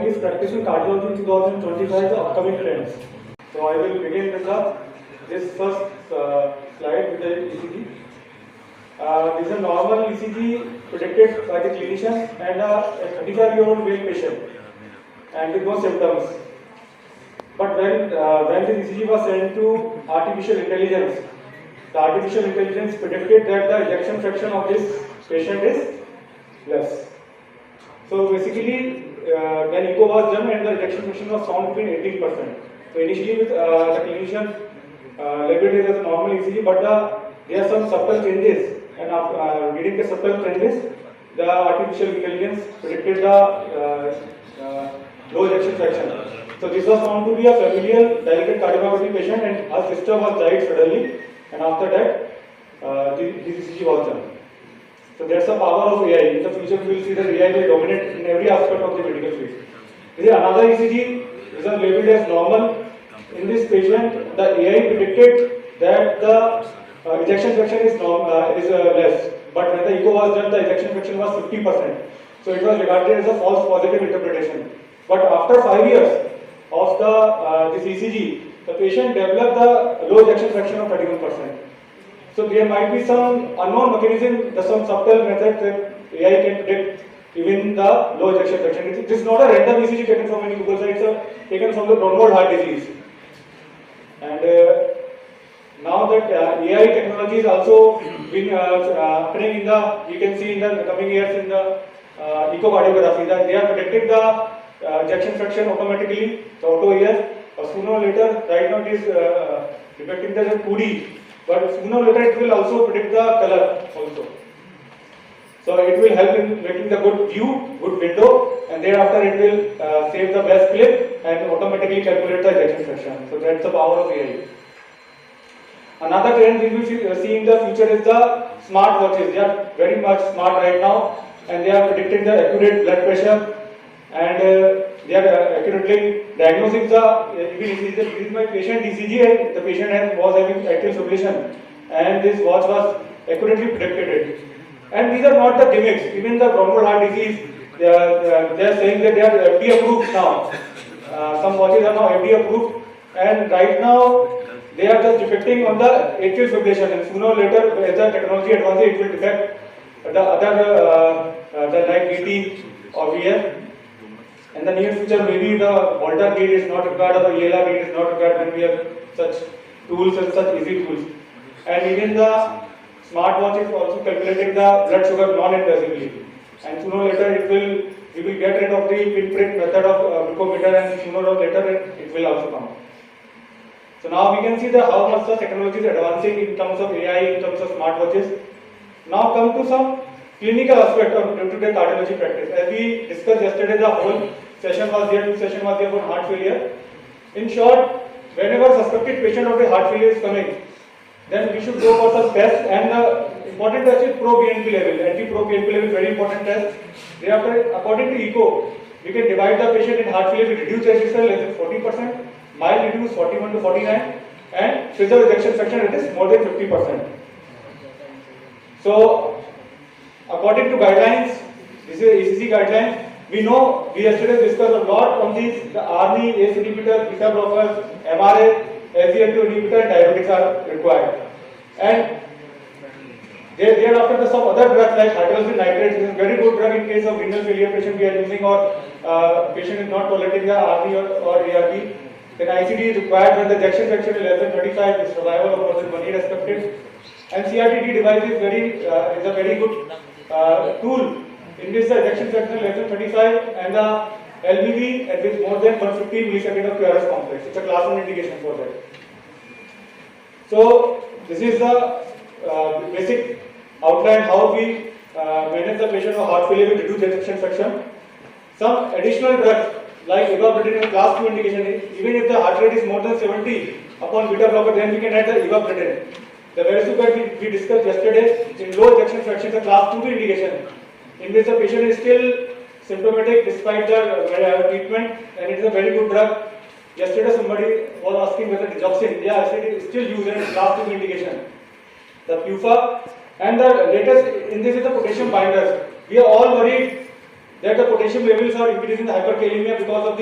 topic is practicing cardiology in 2025, the upcoming trends. So I will begin with this first slide with the ECG. This is a normal ECG predicted by the clinician and a 35-year-old male patient and with no symptoms. But when this ECG was sent to artificial intelligence, the artificial intelligence predicted that the ejection fraction of this patient is less. So basically, when echo was done and the ejection fraction was found between 18%. So initially, with the clinician labeled it as a normal ECG, but there are some subtle changes, and after reading the subtle changes, the artificial intelligence predicted the low ejection fraction. So this was found to be a familial dilated cardiomyopathy patient, and her sister was died suddenly, and after that, this ECG was done. So that's the power of AI. In the future, we will see that AI will dominate in every aspect of the medical field. This is another ECG, which is labeled as normal. In this patient, the AI predicted that the ejection fraction is less, but when the echo was done, the ejection fraction was 50%. So it was regarded as a false positive interpretation. But after 5 years of this ECG, the patient developed the low ejection fraction of 31%. So there might be some unknown mechanism, some subtle method that AI can predict even the low ejection fraction. This is not a random ECG taken from any Google site, it's taken from the Bromwood heart disease. And now that AI technology is also been happening in we can see in the coming years in the echocardiography, that they are predicting the ejection fraction automatically, the auto EF. Sooner or later, right now it is depicting the 2D. But sooner or later it will also predict the color also. So it will help in making the good view, good window, and thereafter it will save the best clip and automatically calculate the ejection fraction. So that's the power of AI. Another trend we will see in the future is the smart watches. They are very much smart right now, and they are predicting the accurate blood pressure, and they are accurately diagnosing this is my patient ECG, and the patient was having atrial fibrillation, and this watch was accurately predicted it. And these are not the gimmicks. Even the Bromwood heart disease, they are saying that they are FDA approved now. Some watches are now FDA approved, and right now they are just depicting on the atrial fibrillation, and sooner or later, as the technology advances, it will detect the other like VT or VF. In the near future, maybe the Volta gate is not required or the ELR gate is not required when we have such tools and such easy tools. And even the smartwatch is also calculating the blood sugar non-invasively. And sooner or later, we will get rid of the pinprick method of glucometer, and sooner or later it will also come. So now we can see how much the technology is advancing in terms of AI, in terms of smartwatches. Now come to some clinical aspect of day-to-day cardiology practice. As we discussed yesterday, the whole session was there, for heart failure. In short, whenever suspected patient of a heart failure is coming, then we should go for some test, and the important test is pro-BNP level. Anti-pro-BNP level is very important test. Thereafter, according to echo, we can divide the patient in heart failure with reduced resistance less than 40%, mild reduced 41 to 49, and preserved ejection fraction that is more than 50%. So, according to guidelines, this is ECG guidelines. We know we yesterday discussed a lot on these. The ARNI, ACE inhibitor, beta blockers, MRA, SGLT2 inhibitor, and diuretics are required. And thereafter, some other drugs like hydrogen nitrate is a very good drug in case of renal failure patient we are using, or patient is not tolerating the ARNI or ARB. Then ICD is required when the ejection fraction is less than 35, with survival of more than 1 year expected. And CRTT device is a very good tool in which the ejection fraction is less than 35 and the LVV at with more than 150 millisecond of QRS complex. It's a class 1 indication for that. So this is the basic outline how we manage the patient of heart failure with reduced ejection fraction. Some additional drugs like ivapritin in class 2 indication, even if the heart rate is more than 70 upon beta blocker, then we can add the ivapritin. The vericiguat we discussed yesterday in low ejection fraction, the class 2 indication, in which the patient is still symptomatic despite the treatment, and it is a very good drug. Yesterday somebody was asking whether digoxin, yeah, I said it is still used in class 2 indication. The PUFA, and the latest in this is the potassium binders. We are all worried that the potassium levels are increasing the hyperkalemia because of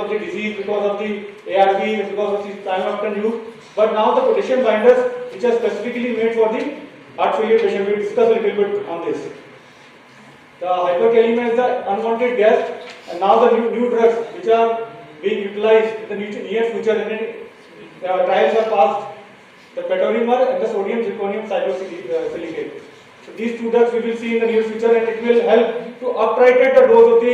the disease, because of the ARV, because of the time after use. But now the potassium binders, which are specifically made for the heart failure patient, we will discuss a little bit on this. The hyperkalemia is the unwanted gas, and now the new drugs which are being utilized in the near future, and trials are passed, the petorimar and the sodium zirconium cyclosilicate. So these two drugs we will see in the near future, and it will help to uptitrate the dose of the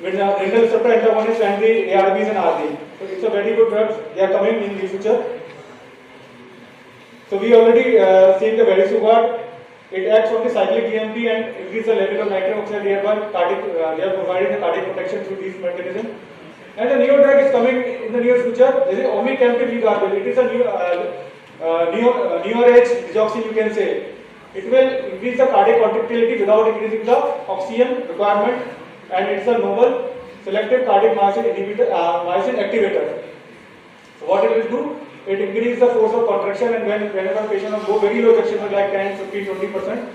renal receptor antagonists and the ARBs and RD. So it's a very good drug. They are coming in the future. So we already seen the vericiguat. It acts on the cyclic GMP and increases the level of nitric oxide, thereby they are providing the cardiac protection through these mechanisms. And the new drug is coming in the near future. This is omecamtiv mecarbil. It is a newer-age digoxin, you can say. It will increase the cardiac contractility without increasing the oxygen requirement, and it's a novel selective cardiac myosin inhibitor, myosin activator. So what it will do? It increases the force of contraction, and whenever patient go very low ejection rate like 10, 15, 20%,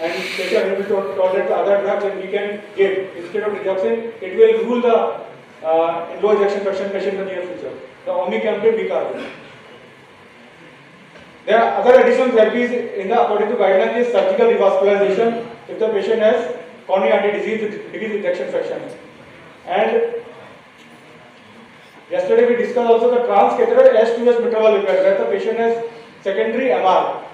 and patient are able to tolerate the other drugs, and we can give instead of digoxin, it will rule the low ejection fraction patient in the near future. The omecamtiv mecarbil. There are other additional therapies according to guidelines is surgical revascularization if the patient has coronary artery disease with decreased ejection fraction. And yesterday we discussed also the transcatheter S2S mitral valve repair where the patient has secondary MR.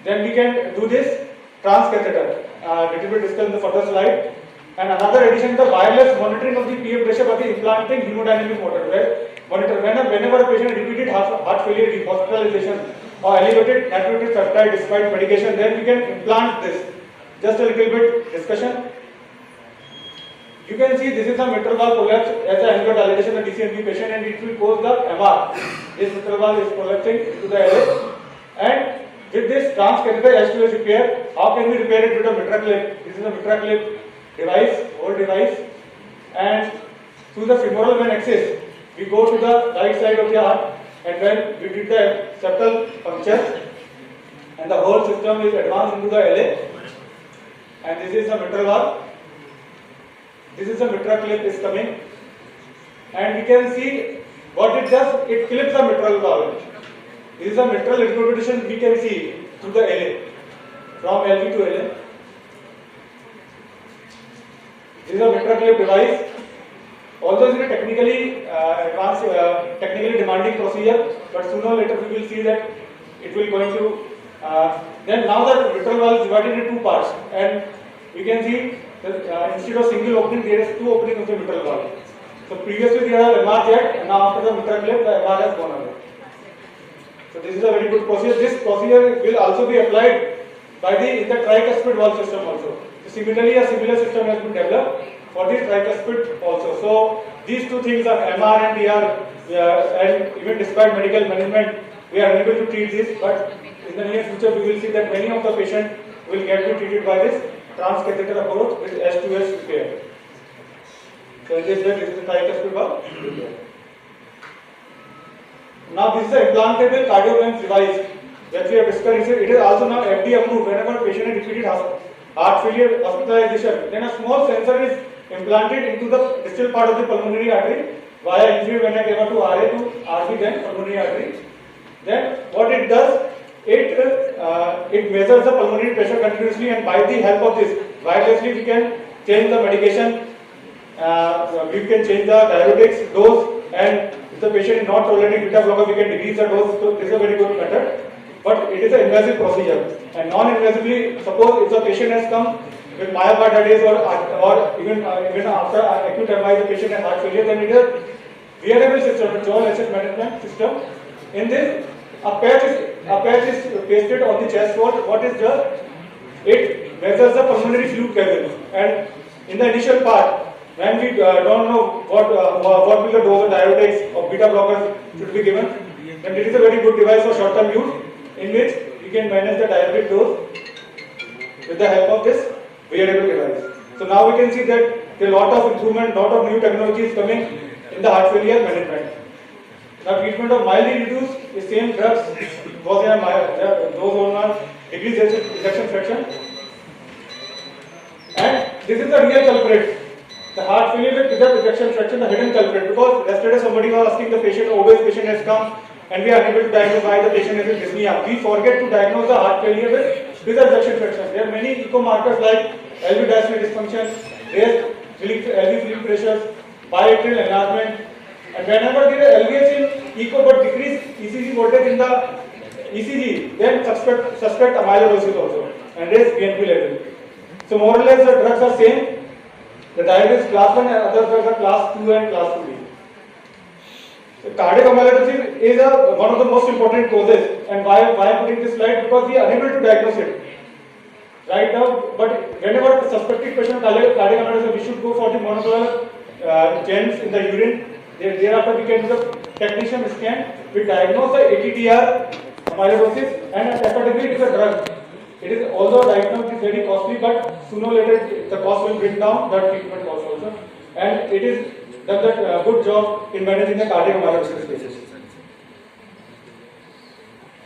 Then we can do this transcatheter. Little bit discussed in the further slide. And another addition is the wireless monitoring of the PA pressure by the implanting hemodynamic motor, where whenever a patient has repeated heart failure, hospitalization, or elevated natriuretic peptide despite medication, then we can implant this. Just a little bit discussion. You can see this is a mitral valve collapse as an angular dilatation of the DCNP patient, and it will cause the MR. This mitral valve is collapsing into the LA. And with this transcatheter S2S repair, how can we repair it with a mitra clip? This is a mitra clip device, old device, and through the femoral vein axis, we go to the right side of the heart, and then we did the septal puncture, and the whole system is advanced into the LA. And this is the mitral valve. This is the mitra clip is coming, and we can see what it does. It clips the mitral valve. This is a mitral interpretation we can see through the LA, from LV to LA. This is a mitra clip device. Although it is a technically advanced, technically demanding procedure, but sooner or later we will see that it will going to. Then now the mitral valve is divided into two parts, and we can see that instead of single opening, there is two openings of the mitral valve. So previously there was MR jet, and now after the mitra clip, the MR has gone away. So this is a very good procedure. This procedure will also be applied in the tricuspid valve system also. So similarly, a similar system has been developed for the tricuspid also. So these two things are MR and DR, and even despite medical management, we are unable to treat this. But in the near future, we will see that many of the patients will get to treated by this transcatheter approach with S2S repair. So in this way, this is the tricuspid valve. Now this is an implantable cardiovascular device that we have discussed. It is also now FDA approved. Whenever a patient has repeated heart failure hospitalization, then a small sensor is implanted into the distal part of the pulmonary artery via inferior vena cava to RA to RV, then pulmonary artery. Then what it does, it measures the pulmonary pressure continuously, and by the help of this, wirelessly we can change the medication, we can change the diuretics dose, and if the patient is not tolerating beta blocker, we can decrease the dose. So this is a very good method. But it is an invasive procedure, and non-invasively, suppose if the patient has come with myocarditis or even after acute MI, the patient has heart failure, then it is a wearable system, a dual asset management system. In this, a patch is pasted on the chest wall. What is done? It measures the pulmonary fluid level, and in the initial part, when we don't know what will the dose of diuretics or beta blockers should be given, then it is a very good device for short-term use, in which we can manage the diuretic dose with the help of this wearable device. So now we can see that a lot of improvement, lot of new technology is coming in the heart failure management. Now treatment of mildly reduced, the same drugs was those who are decreased ejection fraction, and this is the real culprit. The heart failure with ejection fraction, the hidden culprit. Because yesterday somebody was asking the patient, obese patient has come, and we are unable to diagnose why the patient is in dyspnea. We forget to diagnose the heart failure with ejection fraction. There are many echo markers like LV diastolic dysfunction, raised LV filling pressures, biatrial enlargement, and whenever there is LVH in echo but decreased ECG voltage in the ECG, then suspect amyloidosis also and raise BNP level. So more or less the drugs are same. The diabetes class 1 and other drugs are class 2 and class 2B. So cardiac amyloidosis is one of the most important causes, and why I am putting this slide, because we are unable to diagnose it right now. But whenever the suspected patient cardiac amyloidosis, we should go for the monoclonal gens in the urine. Thereafter we can do the technetium scan. We diagnose the ATTR amyloidosis, and accordingly it is a drug. It is, although right now it is very costly, but sooner or later the cost will bring down the treatment cost also, and it is done a good job in managing the cardiac amyloidosis cases.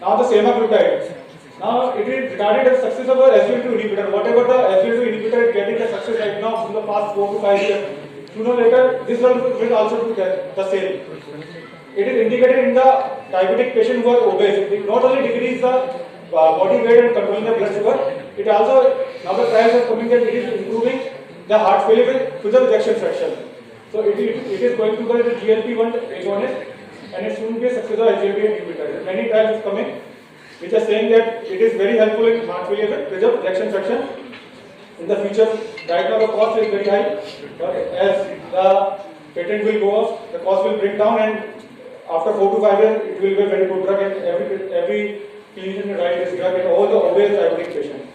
Now the semaglutide. Now it is regarded as success of a SGLT2 inhibitor. Whatever the SGLT2 inhibitor is getting the success right now in the past 4 to 5 years, sooner or later this one will also do the same. It is indicated in the diabetic patient who are obese. It not only decreases the body weight and controlling the blood sugar, it also, now the trials are coming that it is improving the heart failure with the ejection fraction. So it is going to the GLP-1 agonist, and it soon be a successor SGLT2 inhibitor. Many trials is coming which are saying that it is very helpful in heart failure with the ejection fraction. In the future, right now the cost is very high, but as the patent will go off, the cost will bring down, and after 4 to 5 years it will be a very good drug, and every clinician will write this drug in all the obese diabetic patients.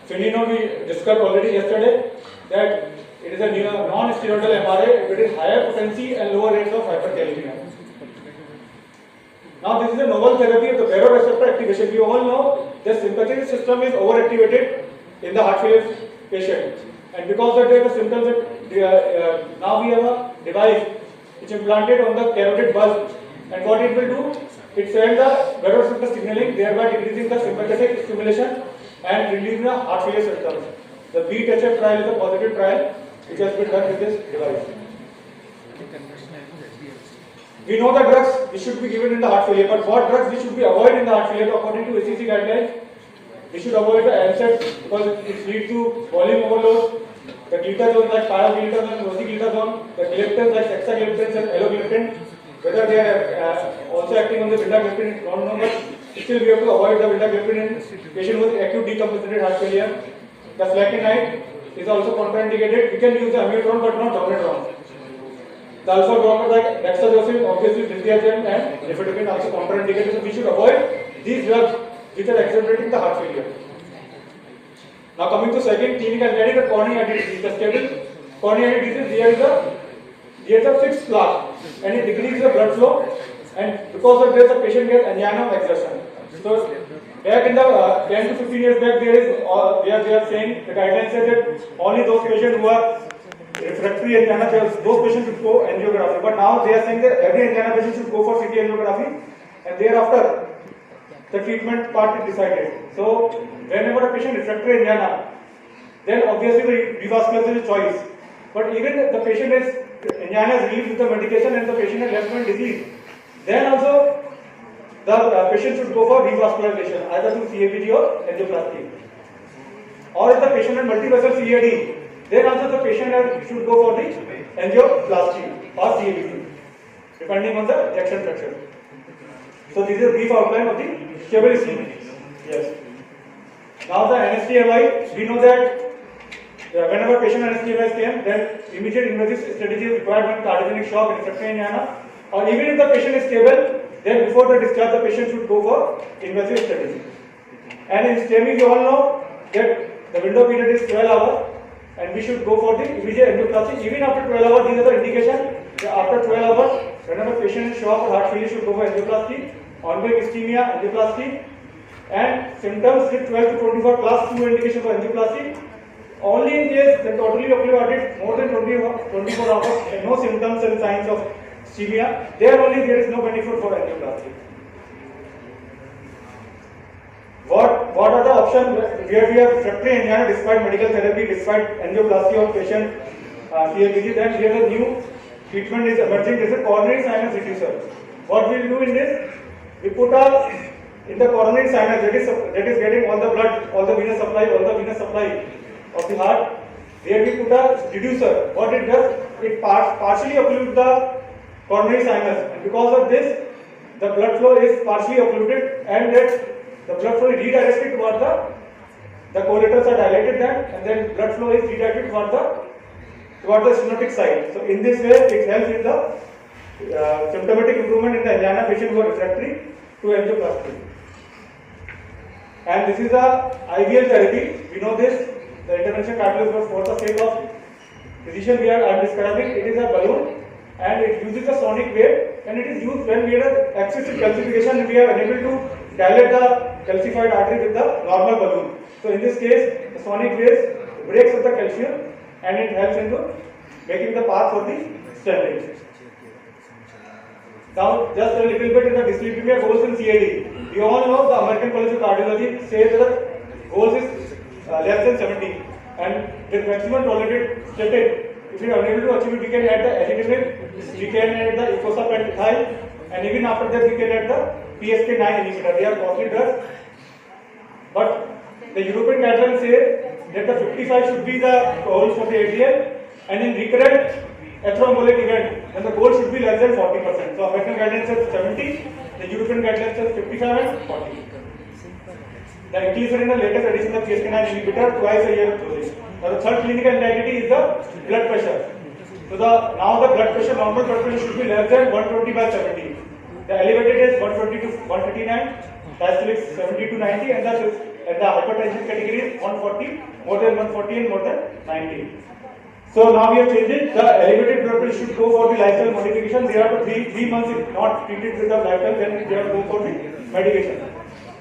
Finino we discussed already yesterday that it is a non-steroidal MRA, it is higher potency and lower rates of hyperkalemia. Now this is a novel therapy of the baroreceptor activation. We all know the sympathetic system is overactivated in the heart failure patient, and because of the symptoms, now we have a device which is implanted on the carotid bulb, and what it will do, it sends the baroreceptor signaling, thereby decreasing the sympathetic stimulation and reducing the heart failure symptoms. The BEAT-HF trial is a positive trial which has been done with this device. We know the drugs which should be given in the heart failure, but what drugs we should be avoid in the heart failure according to ACC guidelines? We should avoid the NSAIDs because it leads to volume overload. The glitazones like pioglitazone and rosiglitazone, the gliptins like hexagliptins and alogliptin, whether they are also acting on the vildagliptin, is not known, but still we have to avoid the vildagliptin in patient with acute decompensated heart failure. The flecainide is also contraindicated. We can use the amiodarone but not dominatron. The alpha blockers like dextrosine, obviously diltiazem and nifedipine also contraindicated. So we should avoid these drugs which are accelerating the heart failure. Now coming to second clinical study, the coronary artery disease. The stable coronary artery disease, there is a fixed plaque and it decreases the blood flow, and because of this the patient gets angina of exertion. So back in the 10 to 15 years back, they are saying, the guidelines say that only those patients who are refractory angina, those patients should go angiography. But now they are saying that every angina patient should go for CT angiography, and thereafter the treatment part is decided. So whenever a patient refractory angina, then obviously the revascularization is a choice. But even if the patient is angina is relieved with the medication and the patient has left-brain disease, then also the patient should go for revascularization either through CABG or angioplasty. Or if the patient has multivessel CAD, then also the patient should go for the angioplasty or CABG, depending on the ejection fraction. So this is a brief outline of the stable ischemia. Yes. Now the NSTMI, we know that whenever patient NSTMI came, then immediate invasive strategy is required when cardiogenic shock, refractory angina, or even if the patient is stable, then before the discharge the patient should go for invasive strategy. And in STEMI we all know that the window period is 12 hours and we should go for the immediate angioplasty. Even after 12 hours, these are the indication. After 12 hours, whenever patient is shock or heart failure, should go for angioplasty. Ongoing ischemia, angioplasty, and symptoms with 12 to 24 class 2 indication for angioplasty. Only in case the totally occlusive audit more than 24 hours and no symptoms and signs of ischemia, there is no benefit for angioplasty. What what are the options where we have refractory angina despite medical therapy, despite angioplasty of patient CLBG? Then here the new treatment is emerging. This is coronary sinus reducer. What we will do in this? We put in the coronary sinus that is getting all the blood, all the venous supply of the heart. There we put a reducer. What it does? It partially occludes the coronary sinus, and because of this, the blood flow is partially occluded, and that the blood flow is redirected towards the collaterals are dilated then, and then blood flow is redirected towards the stenotic side. So in this way, it helps in the symptomatic improvement in the angina patient who are refractory to angioplasty. And this is a IVL therapy. We know this. The intervention cardiologist was for the sake of physician I am describing. It is a balloon and it uses a sonic wave, and it is used when we have excessive calcification. We are unable to dilate the calcified artery with the normal balloon. So in this case, the sonic waves breaks up the calcium and it helps into making the path for the stenting. Now, just a little bit in the dyslipidemia goals in CAD. We all know the American College of Cardiology says that the goals is less than 70, and with maximum tolerated statin, if we are unable to achieve it, we can add the ezetimibe, we can add the eposapentyl, and even after that we can add the PCSK9 inhibitor. They are costly drugs, but the European guidelines say that the 55 should be the goal for the ADL, and in recurrent atherosclerotic event, then the goal should be less than 40%. So American guidelines says 70, the European guidelines says 55 and 40. The inclusion in the latest edition of PCSK9 inhibitor twice a year dosage. Now the third clinical indicator is the blood pressure. So now the blood pressure, normal blood pressure should be less than 120/70. The elevated is 120 to 139, diastolic 70 to 90, and the hypertension category is 140, more than 140 and more than 90. So now we have changed it. The elevated blood pressure should go for the lifestyle modification. They are to 3 months if not treated with the lifestyle, then they have to go for the medication.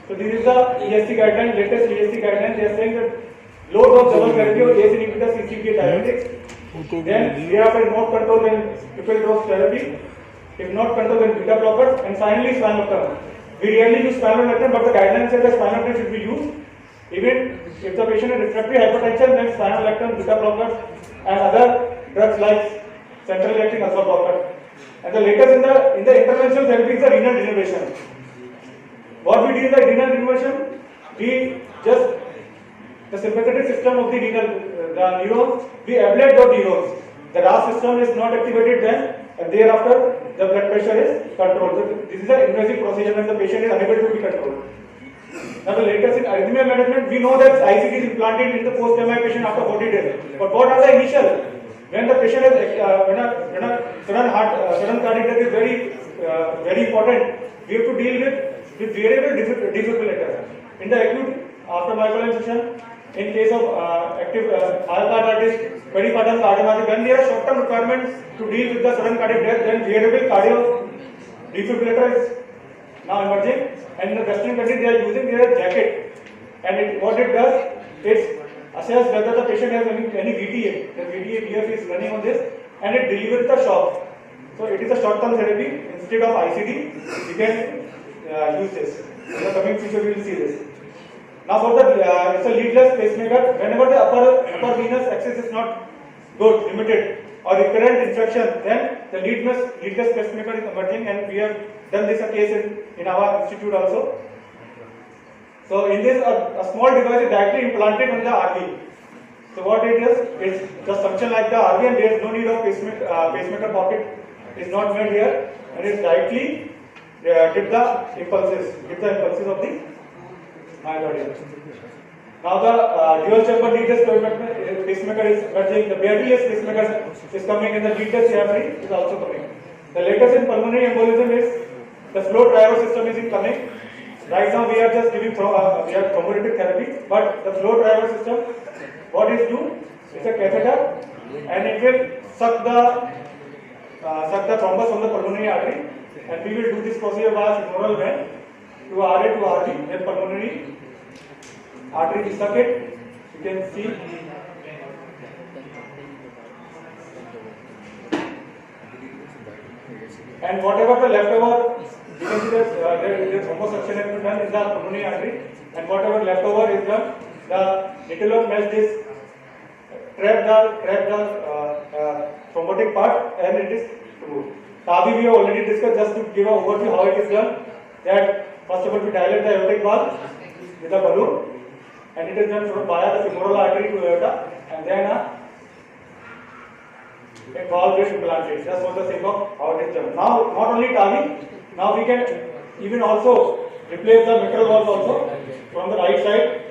So this is the ESC guideline, latest ESC guideline. They are saying that low dose double therapy or ACE inhibitors, CCPA diuretics. Then thereafter not control, then triple dose therapy. If not control, then beta blockers, and finally spironolactone. We rarely use spironolactone, but the guidelines say that spironolactone should be used. Even if the patient has refractory hypertension, then spironolactone, beta blockers, and other drugs like central acting alpha blocker. And the latest in the interventional therapy is the renal denervation. What we do in the renal denervation, we just the sympathetic system of the renal the neurons, we ablate those neurons. The RAS system is not activated then, and thereafter the blood pressure is controlled. So this is an invasive procedure when the patient is unable to be controlled. Now the latest in arrhythmia management, we know that ICD is implanted in the post-MI patient after 40 days. But what are the initial? When the patient is when a sudden cardiac death is very important, we have to deal with variable defibrillator. In the acute after myocardial in case of active myocarditis, pericardial cardiomyopathy, when there are short-term requirements to deal with the sudden cardiac death, then variable cardio defibrillator is now emerging. And in the Western country, they are using their jacket. And what it does is assess whether the patient has any VTA. The VTA DF is running on this, and it delivers the shock. So it is a short-term therapy. Instead of ICD, we can use this. In the coming future, we will see this. Now for the it's a leadless pacemaker. Whenever the upper venous access is not good, limited, or recurrent infection, then the leadless pacemaker is emerging, and we have done this a case in our institute also. So in this, a small device is directly implanted on the RV. So what it is, it's just function like the RV, and there is no need of pacemaker pocket. Is not made here, and it directly give the impulses of the myocardium. Now the dual chamber leadless pacemaker is emerging. The barrierless pacemaker is coming, and the leadless CR3 is also coming. The latest in pulmonary embolism is the flow driver system is incoming. Right now we are just giving thrombolytic therapy, but the flow driver system, what it do? It's a catheter, and it will suck the thrombus from the pulmonary artery, and we will do this procedure via femoral vein to RA to RV, then pulmonary artery we suck it. You can see. And whatever the leftover, you can see that there is thrombossuction has been done in the pulmonary artery. and whatever leftover is done, the little mesh disc trap the thrombotic part and it is removed. TAVI we have already discussed. Just to give an overview how it is done, that first of all we dilate the aortic valve with a balloon, and it is done via the femoral artery to aorta, and then a valve is implanted. Just for the sake of how it is done. Now, not only TAVI, now we can even also replace the mitral valve also from the right side,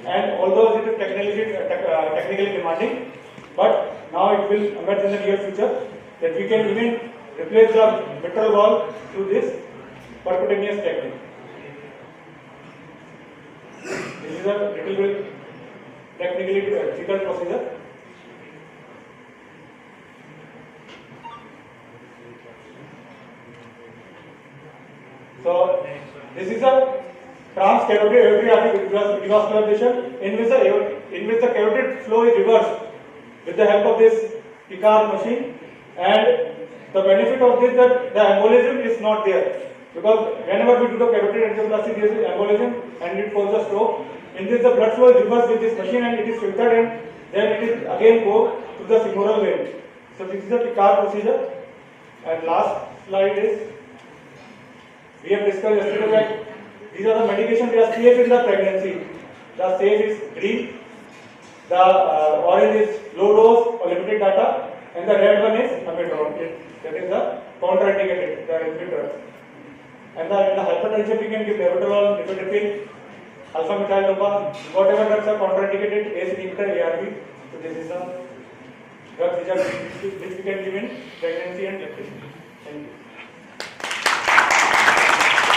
and although it is technically demanding, but now it will emerge in the near future that we can even replace the mitral valve through this percutaneous technique. This is a little bit technically difficult procedure. So this is a transcarotid aortic revascularization in which the carotid flow is reversed with the help of this Picard machine, and the benefit of this that the embolism is not there, because whenever we do the carotid angioplasty there is embolism and it causes a stroke. In this the blood flow is reversed with this machine and it is filtered, and then it is again go to the femoral vein. So this is the Picard procedure. And last slide is, we have discussed yesterday that these are the medications they are safe in the pregnancy. The safe is green, the orange is low dose or limited data, and the red one is amidron. That is the contraindicated, the limited drugs. And in the hypertension we can give levodopa, nifedipine, alpha methyl whatever drugs are contraindicated, ACE inhibitor, ARB. So this is the drugs which we can give in pregnancy and lactation. Thank you.